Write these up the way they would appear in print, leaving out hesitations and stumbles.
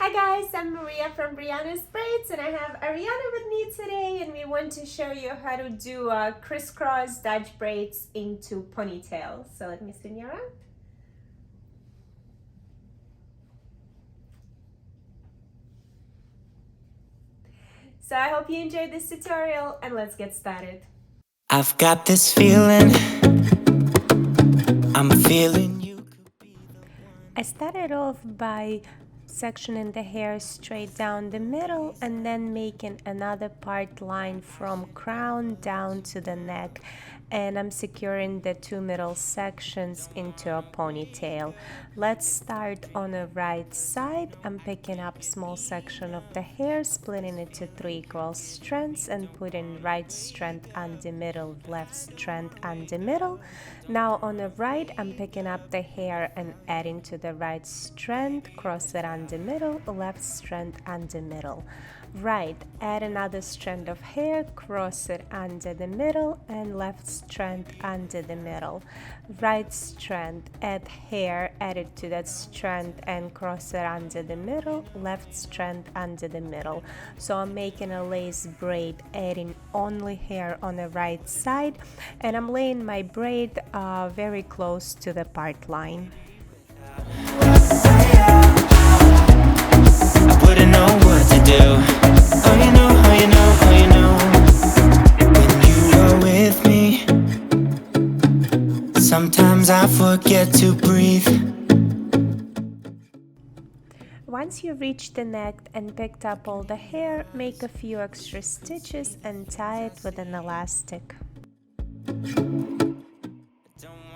Hi guys, I'm Maria from Brianna's Braids and I have Ariana with me today and we want to show you how to do crisscross Dutch braids into ponytail. So let me spin you around. So I hope you enjoyed this tutorial and let's get started. I've got this feeling, I'm feeling you. I started off by sectioning the hair straight down the middle and then making another part line from crown down to the neck, and I'm securing the two middle sections into a ponytail. Let's start on the right side. I'm picking up small section of the hair, splitting it to 3 equal strands and putting right strand on the middle, left strand on the middle. Now on the right, I'm picking up the hair and adding to the right strand, cross it on the middle, left strand on the middle. Right, add another strand of hair, cross it under the middle and left strand under the middle. Right strand, add hair, add it to that strand and cross it under the middle, left strand under the middle. So I'm making a lace braid, adding only hair on the right side, and I'm laying my braid very close to the part line. I wouldn't know what to do. Oh, you know, oh, you know, oh, you know. When you are with me, sometimes I forget to breathe. Once you reach the neck and picked up all the hair, make a few extra stitches and tie it with an elastic.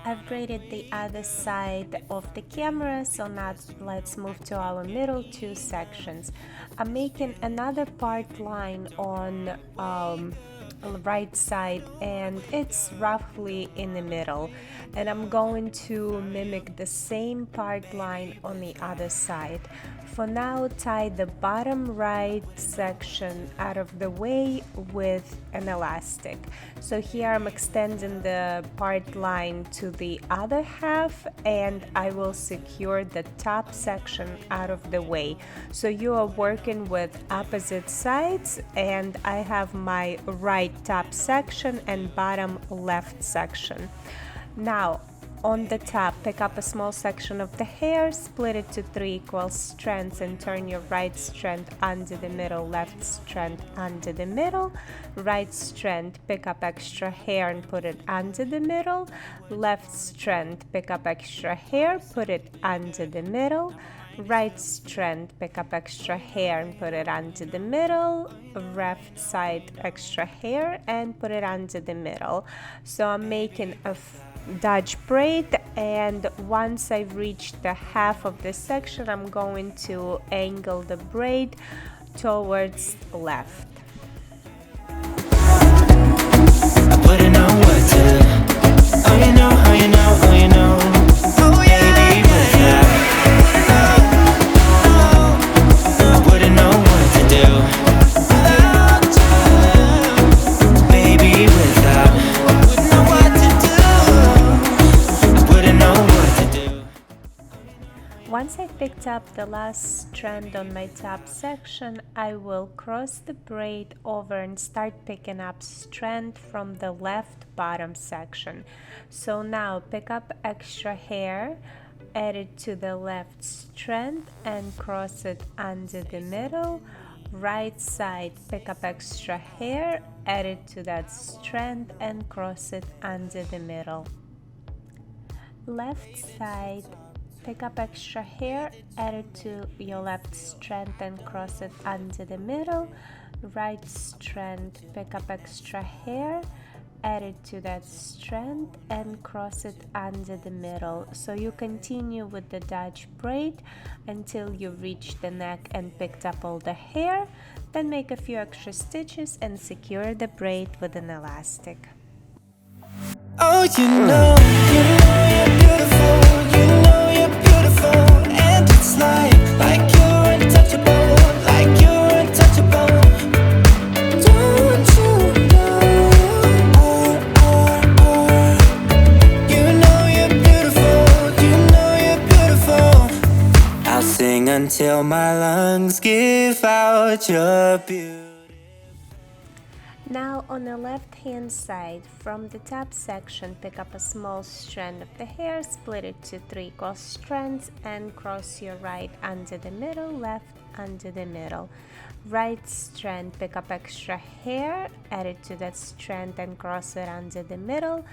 I've braided the other side of the camera, so now let's move to our middle two sections. I'm making another part line on the right side and it's roughly in the middle, and I'm going to mimic the same part line on the other side. For now, tie the bottom right section out of the way with an elastic. So here I'm extending the part line to the other half and I will secure the top section out of the way. So you are working with opposite sides, and I have my right top section and bottom left section. Now on the top, pick up a small section of the hair, split it to 3 equal strands and turn your right strand under the middle, left strand under the middle. Right strand, pick up extra hair and put it under the middle. Left strand, pick up extra hair, put it under the middle. Right strand, pick up extra hair and put it under the middle. Left side, extra hair and put it under the middle. So I'm making a Dutch braid, and once I've reached the half of the section, I'm going to angle the braid towards left. I wouldn't know what to do. Oh, you know, oh, you know, oh, you know. Oh, baby, without. I wouldn't know what to do. Baby, without. I wouldn't know what to do. I wouldn't know what to do. Once I've picked up the last strand on my top section, I will cross the braid over and start picking up strand from the left bottom section. So now pick up extra hair, add it to the left strand and cross it under the middle. Right side, pick up extra hair, add it to that strand and cross it under the middle. Left side, pick up extra hair, add it to your left strand and cross it under the middle. Right strand, pick up extra hair, add it to that strand and cross it under the middle. So you continue with the Dutch braid until you reach the neck and picked up all the hair. Then make a few extra stitches and secure the braid with an elastic. Oh, you know you're beautiful, you know you're beautiful, and it's like you're untouchable, like you're untouchable. Don't you know, you know you're beautiful, you know you're beautiful. I'll sing until my my lungs give out your beauty. Now on the left hand side, from the top section, pick up a small strand of the hair, split it to 3 equal strands, and cross your right under the middle, left under the middle. Right strand, pick up extra hair, add it to that strand and cross it under the middle.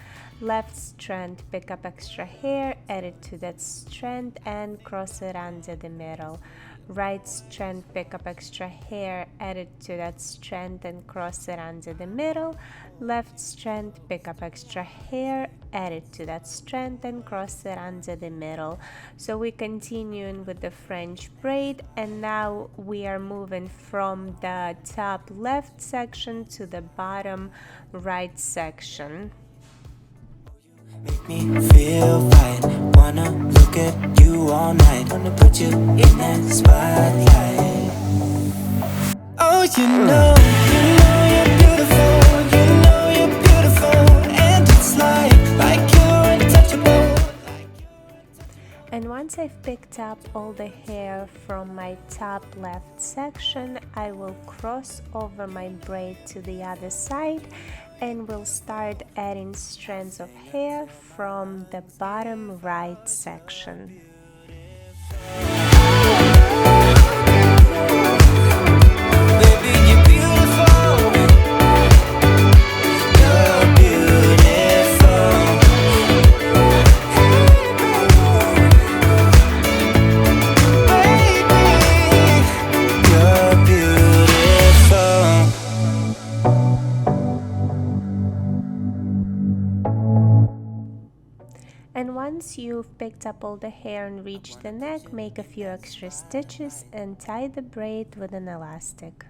Left strand, pick up extra hair, add it to that strand and cross it under the middle. Right strand, pick up extra hair, add it to that strand and cross it under the middle. Left strand, pick up extra hair, add it to that strand and cross it under the middle. So we're continuing with the French braid, and now we are moving from the top left section to the bottom right section. Make me feel right. Wanna look at you all night. Wanna put you in that spotlight. Oh, you know you're beautiful. You know you're beautiful, and it's like you're untouchable. And once I've picked up all the hair from my top left section, I will cross over my braid to the other side and we'll start adding strands of hair from the bottom right section. And once you've picked up all the hair and reached the neck, make a few extra stitches and tie the braid with an elastic.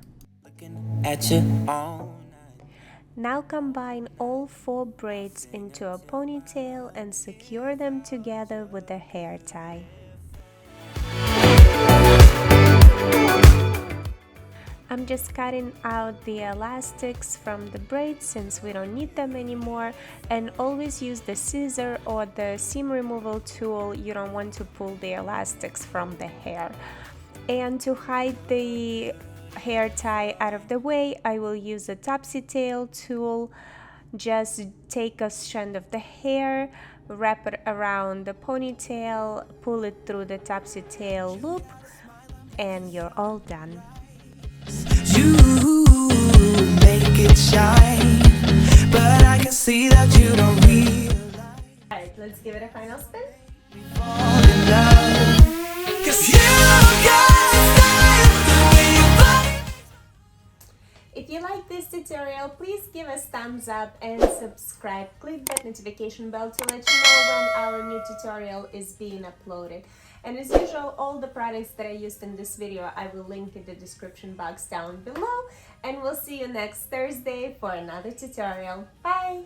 Now combine all 4 braids into a ponytail and secure them together with a hair tie. I'm just cutting out the elastics from the braids since we don't need them anymore, and always use the scissor or the seam removal tool. You don't want to pull the elastics from the hair. And to hide the hair tie out of the way, I will use a topsy tail tool. Just take a strand of the hair, wrap it around the ponytail, pull it through the topsy tail loop, and you're all done. You make it shine, but I can see that you don't realize. Alright, let's give it a final spin. Fall in love, 'cause you got style the way you body. If you like this tutorial, please give us thumbs up and subscribe. Click that notification bell to let you know when our new tutorial is being uploaded. And as usual, all the products that I used in this video, I will link in the description box down below. And we'll see you next Thursday for another tutorial. Bye!